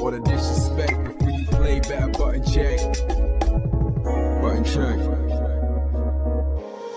All the disrespect before you play back, button check. Button check.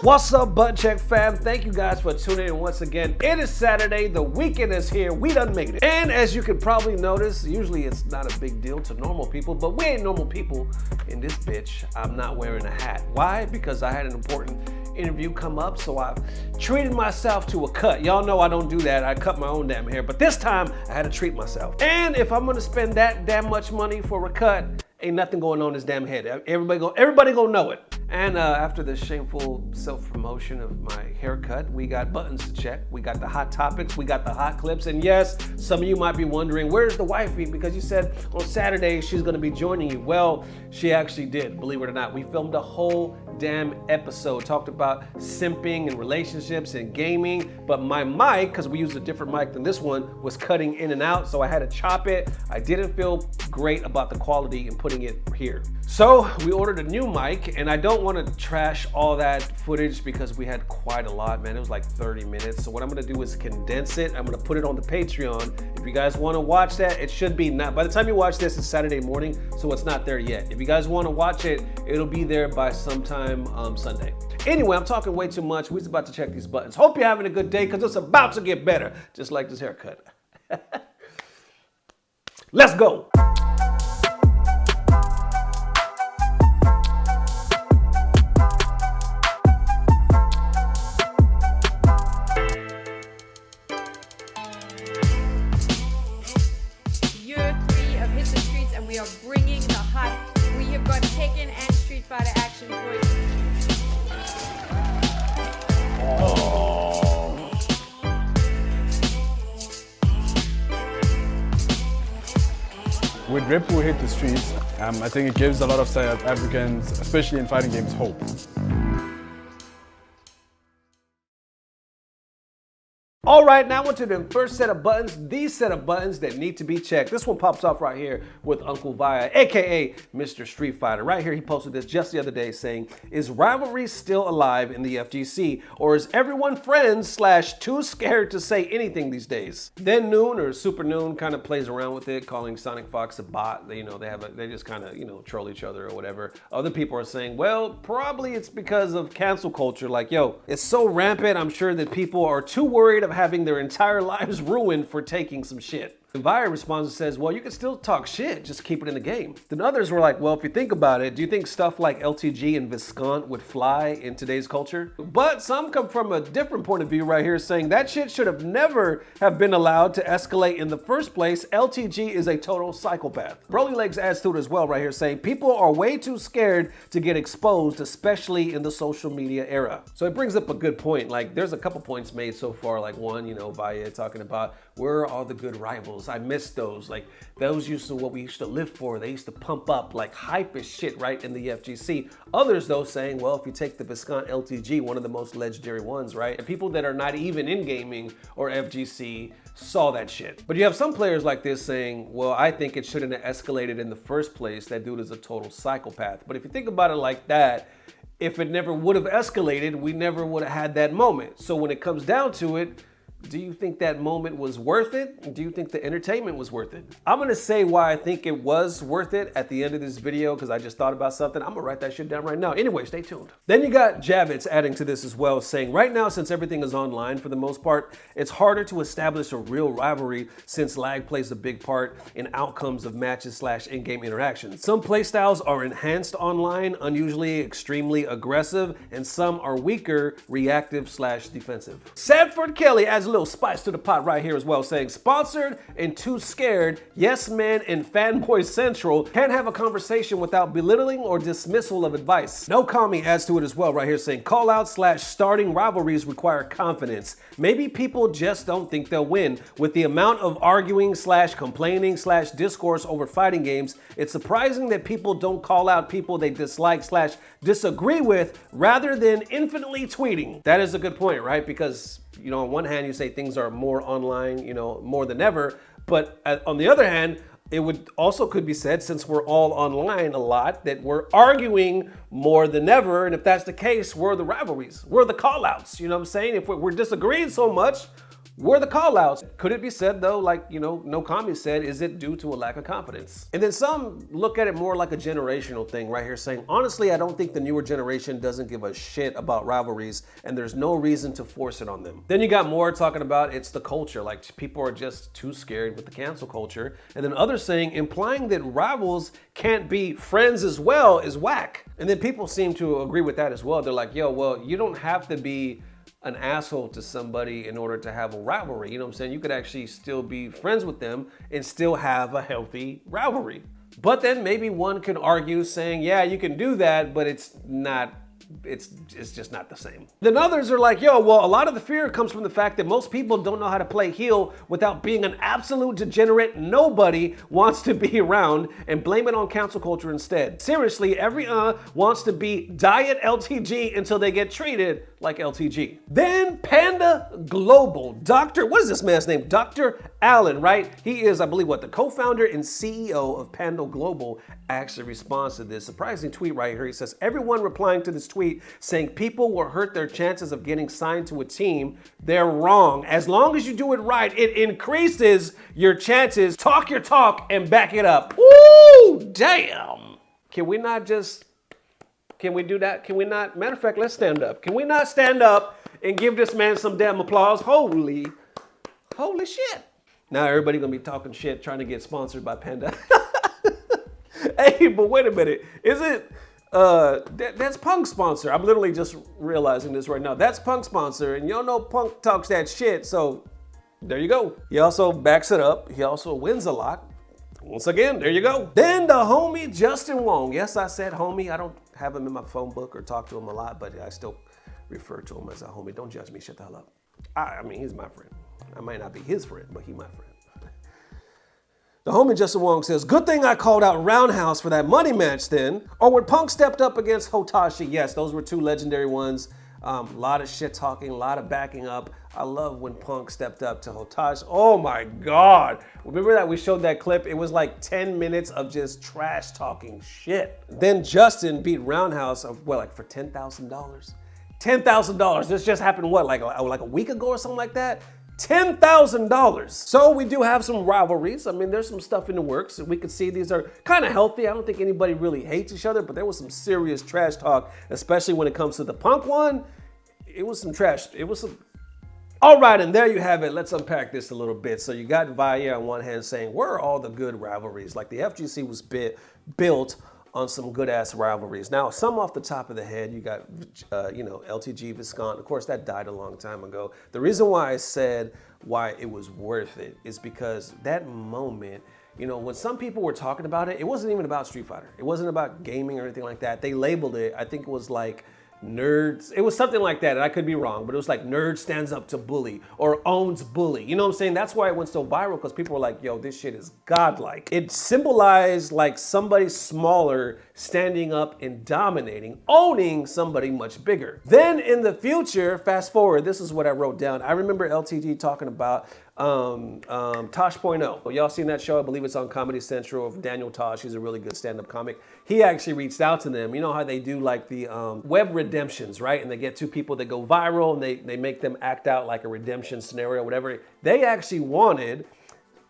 What's up, Button Check fam? Thank you guys for tuning in once again. It is Saturday, the weekend is here, we done made it. And as you can probably notice, usually it's not a big deal to normal people, but we ain't normal people in this bitch. I'm not wearing a hat. Why? Because I had an important interview come up, so I treated myself to a cut. Y'all know I don't do that, I cut my own damn hair, but this time I had to treat myself. And if I'm gonna spend that damn much money for a cut, ain't nothing going on in this damn head. Everybody gonna know it. And after the shameful self-promotion of my haircut, we got buttons to check. We got the hot topics, we got the hot clips. And yes, some of you might be wondering, where's the wifey? Because you said on Saturday she's gonna be joining you. Well, she actually did, believe it or not. We filmed a whole damn episode, talked about simping and relationships and gaming, but my mic, because we used a different mic than this one, was cutting in and out, so I had to chop it. I didn't feel great about the quality in putting it here. So we ordered a new mic, and I don't want to trash all that footage because we had quite a lot, man. It was like 30 minutes. So what I'm gonna do is condense it. I'm gonna put it on the Patreon. If you guys want to watch that, it should be not, by the time you watch this, it's Saturday morning, so it's not there yet. If you guys want to watch it, it'll be there by sometime Sunday. Anyway, I'm talking way too much. We're just about to check these buttons. Hope you're having a good day because it's about to get better, just like this haircut. Let's go. Year 3 of Hit the Streets, and we are bringing the hot. We have got Tekken and Street Fighter action for you. With Rip Hit the Streets, I think it gives a lot of South Africans, especially in fighting games, hope. All right, now onto the first set of buttons, these set of buttons that need to be checked. This one pops off right here with Uncle Valle, AKA Mr. Street Fighter. Right here, he posted this just the other day saying, is Rivalries still alive in the FGC? Or is everyone friends / too scared to say anything these days? Then Noon, or Super Noon, kind of plays around with it, calling Sonic Fox a bot. They just kind of, troll each other or whatever. Other people are saying, well, probably it's because of cancel culture. Like, yo, it's so rampant, I'm sure that people are too worried of having their entire lives ruined for taking some shit. And Valle responds and says, well, you can still talk shit, just keep it in the game. Then others were like, well, if you think about it, do you think stuff like LTG and Viscount would fly in today's culture? But some come from a different point of view right here, saying that shit should have never have been allowed to escalate in the first place. LTG is a total psychopath. Broly Legs adds to it as well right here, saying people are way too scared to get exposed, especially in the social media era. So it brings up a good point. Like, there's a couple points made so far, like one, Valle talking about where are all the good rivals? I miss those. Like, those used to what we used to live for. They used to pump up like hype as shit right in the FGC. Others though saying, well, if you take the Viscount LTG, one of the most legendary ones, right? And people that are not even in gaming or FGC saw that shit. But you have some players like this saying, well, I think it shouldn't have escalated in the first place. That dude is a total psychopath. But if you think about it like that, if it never would have escalated, we never would have had that moment. So when it comes down to it, do you think that moment was worth it? Do you think the entertainment was worth it? I'm gonna say why I think it was worth it at the end of this video because I just thought about something. I'm gonna write that shit down right now. Anyway, stay tuned. Then you got Javits adding to this as well, saying right now, since everything is online for the most part, it's harder to establish a real rivalry since lag plays a big part in outcomes of matches / in-game interactions. Some playstyles are enhanced online, unusually extremely aggressive, and some are weaker, reactive / defensive. Sanford Kelly adds a little spice to the pot right here as well, saying sponsored and too scared, yes men and fanboy central can't have a conversation without belittling or dismissal of advice. No Kami adds to it as well right here, saying call out / starting rivalries require confidence. Maybe people just don't think they'll win. With the amount of arguing / complaining / discourse over fighting games, it's surprising that people don't call out people they dislike / disagree with rather than infinitely tweeting. That is a good point, right? Because on one hand, you say things are more online, more than ever. But on the other hand, it would also could be said, since we're all online a lot, that we're arguing more than ever. And if that's the case, we're the rivalries. We're the call outs. You know what I'm saying? If we're disagreeing so much, were the call-outs. Could it be said though, like, you know, No Kami said, is it due to a lack of confidence? And then some look at it more like a generational thing right here, saying, honestly, I don't think the newer generation doesn't give a shit about rivalries and there's no reason to force it on them. Then you got more talking about it's the culture, like people are just too scared with the cancel culture. And then others saying, implying that rivals can't be friends as well is whack. And then people seem to agree with that as well. They're like, yo, well, you don't have to be an asshole to somebody in order to have a rivalry. You know what I'm saying? You could actually still be friends with them and still have a healthy rivalry. But then maybe one could argue saying, yeah, you can do that, but it's just not the same. Then others are like, yo, well, a lot of the fear comes from the fact that most people don't know how to play heel without being an absolute degenerate nobody wants to be around, and blame it on cancel culture instead. Seriously, every wants to be diet LTG until they get treated like LTG. Then Panda Global, what is this man's name? Dr. Allen, right? He is, I believe, the co-founder and CEO of Panda Global, actually responds to this surprising tweet right here. He says, everyone replying to this tweet saying people will hurt their chances of getting signed to a team, they're wrong. As long as you do it right, it increases your chances. Talk your talk and back it up. Woo, damn. Can we do that? Can we not? Matter of fact, let's stand up. Can we not stand up and give this man some damn applause? Holy shit. Now everybody gonna be talking shit trying to get sponsored by Panda. Hey, but wait a minute. Is it, that's Punk's sponsor. I'm literally just realizing this right now. That's Punk's sponsor, and y'all know Punk talks that shit, so there you go. He also backs it up. He also wins a lot. Once again, there you go. Then the homie Justin Wong. Yes, I said homie. I don't have him in my phone book or talk to him a lot, but I still refer to him as a homie. Don't judge me, shut the hell up. I mean, he's my friend. I might not be his friend, but he's my friend. The homie Justin Wong says, good thing I called out Roundhouse for that money match then. Or when Punk stepped up against Hotashi. Yes, those were two legendary ones. A lot of shit talking, a lot of backing up. I love when Punk stepped up to Hotashi. Oh my God. Remember that we showed that clip? It was like 10 minutes of just trash talking shit. Then Justin beat Roundhouse for $10,000? $10,000. This just happened, like a week ago or something like that? $10,000. So we do have some rivalries. I mean, there's some stuff in the works. We could see these are kind of healthy. I don't think anybody really hates each other, but there was some serious trash talk, especially when it comes to the Punk one. It was some trash. All right, and there you have it. Let's unpack this a little bit. So you got Valle on one hand saying, where are all the good rivalries? Like the FGC was built on some good ass rivalries. Now, some off the top of the head, you got, LTG Viscount. Of course, that died a long time ago. The reason why I said why it was worth it is because that moment, when some people were talking about it, it wasn't even about Street Fighter. It wasn't about gaming or anything like that. They labeled it, I think it was like nerds. It was something like that, and I could be wrong, but it was like nerd stands up to bully or owns bully. You know what I'm saying? That's why it went so viral, because people were like, yo, this shit is godlike. It symbolized like somebody smaller standing up and dominating, owning somebody much bigger. Then in the future, fast forward, this is what I wrote down. I remember LTG talking about Tosh.0. Y'all seen that show? I believe it's on Comedy Central of Daniel Tosh. He's a really good stand-up comic. He actually reached out to them. You know how they do like the web redemptions, right? And they get two people that go viral and they make them act out like a redemption scenario, whatever. They actually wanted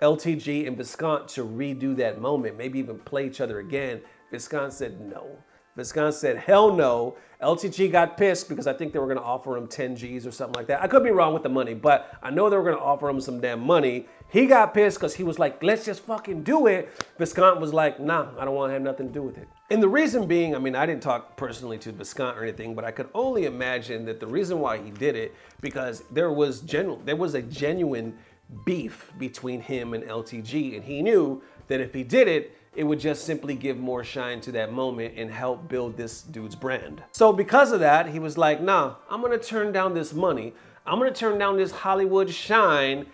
LTG and Viscount to redo that moment, maybe even play each other again. Viscount said no. Viscount said, hell no. LTG got pissed because I think they were going to offer him 10 G's or something like that. I could be wrong with the money, but I know they were going to offer him some damn money. He got pissed because he was like, let's just fucking do it. Viscount was like, nah, I don't want to have nothing to do with it. And the reason being, I mean, I didn't talk personally to Viscount or anything, but I could only imagine that the reason why he did it, because there was a genuine beef between him and LTG, and he knew that if he did it, it would just simply give more shine to that moment and help build this dude's brand. So because of that, he was like, nah, I'm gonna turn down this money. I'm gonna turn down this Hollywood shine.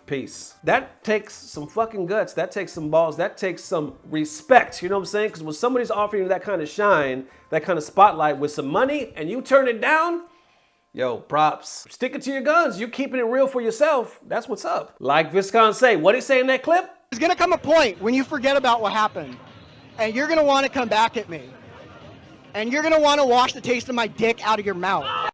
Peace. That takes some fucking guts. That takes some balls. That takes some respect. You know what I'm saying? Because when somebody's offering you that kind of shine, that kind of spotlight with some money, and you turn it down, yo, props. Stick it to your guns. You keeping it real for yourself. That's what's up. Like Viscount say, what'd he say in that clip? There's gonna come a point when you forget about what happened, and you're gonna want to come back at me, and you're gonna want to wash the taste of my dick out of your mouth.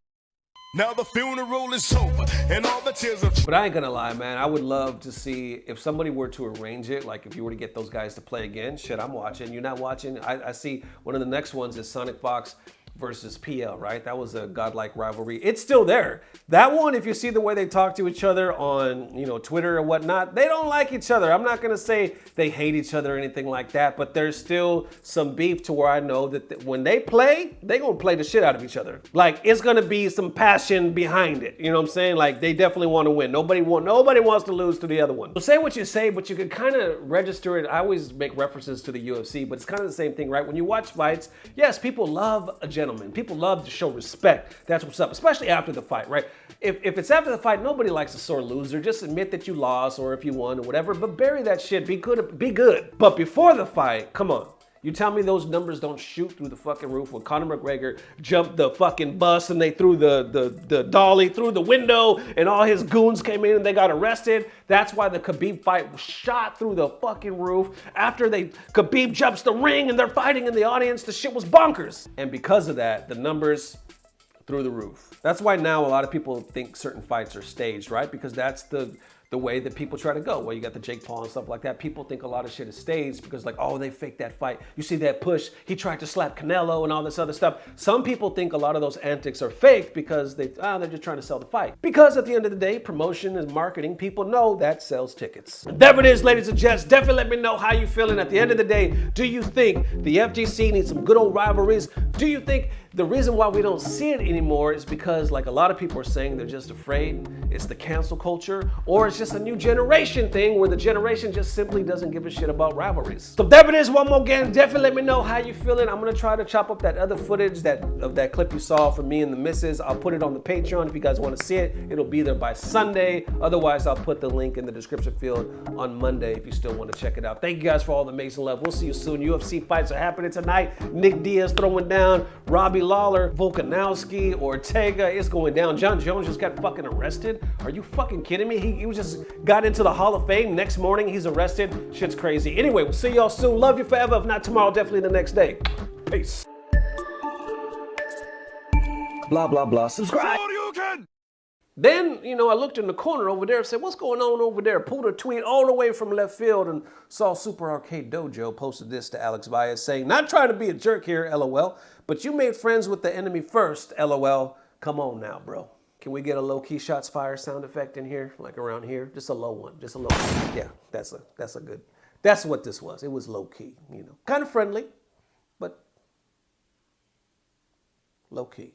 Now the funeral is over, and all the tears of... But I ain't gonna lie, man. I would love to see if somebody were to arrange it, like if you were to get those guys to play again. Shit, I'm watching. You're not watching? I see one of the next ones is Sonic Fox versus PL, right? That was a godlike rivalry. It's still there. That one, if you see the way they talk to each other on, you know, Twitter or whatnot, they don't like each other. I'm not gonna say they hate each other or anything like that, but there's still some beef to where I know that when they play, they gonna play the shit out of each other. Like, it's gonna be some passion behind it. You know what I'm saying? Like, they definitely want to win. Nobody wants to lose to the other one. So say what you say, but you can kind of register it. I always make references to the UFC, but it's kind of the same thing, right? When you watch fights, yes, people love a gentleman. People love to show respect. That's what's up, especially after the fight, right? If it's after the fight, nobody likes a sore loser. Just admit that you lost or if you won or whatever, but bury that shit. Be good. But before the fight, come on. You tell me those numbers don't shoot through the fucking roof when Conor McGregor jumped the fucking bus and they threw the dolly through the window and all his goons came in and they got arrested. That's why the Khabib fight was shot through the fucking roof. After Khabib jumps the ring and they're fighting in the audience, the shit was bonkers. And because of that, the numbers through the roof. That's why now a lot of people think certain fights are staged, right? Because that's the way that people try to go. Well, you got the Jake Paul and stuff like that. People think a lot of shit is staged because like, oh, they faked that fight. You see that push, he tried to slap Canelo and all this other stuff. Some people think a lot of those antics are fake because they're just trying to sell the fight. Because at the end of the day, promotion and marketing, people know that sells tickets. There it is, ladies and gents. Definitely let me know how you feeling. At the end of the day, do you think the FGC needs some good old rivalries? Do you think the reason why we don't see it anymore is because, like a lot of people are saying, they're just afraid it's the cancel culture, or it's just a new generation thing where the generation just simply doesn't give a shit about rivalries. So there it is, one more again. Definitely let me know how you feeling. I'm gonna try to chop up that other footage of that clip you saw from me and the missus. I'll put it on the Patreon if you guys want to see it. It'll be there by Sunday. Otherwise, I'll put the link in the description field on Monday if you still want to check it out. Thank you guys for all the amazing love. We'll see you soon. UFC fights are happening tonight. Nick Diaz throwing down Robbie Lawler, Volkanovski, Ortega. It's going down. John Jones just got fucking arrested. Are you fucking kidding me? He was just got into the Hall of Fame. Next morning, he's arrested. Shit's crazy. Anyway, we'll see y'all soon. Love you forever. If not tomorrow, definitely the next day. Peace. Blah, blah, blah. Subscribe. Then, you know, I looked in the corner over there and said, what's going on over there? Pulled a tweet all the way from left field and saw Super Arcade Dojo posted this to Alex Valle saying, not trying to be a jerk here, LOL, but you made friends with the enemy first, LOL. Come on now, bro. Can we get a low-key shots fired sound effect in here? Like around here? Just a low one. Just a low one. Yeah, that's a good. That's what this was. It was low-key, you know. Kind of friendly, but low-key.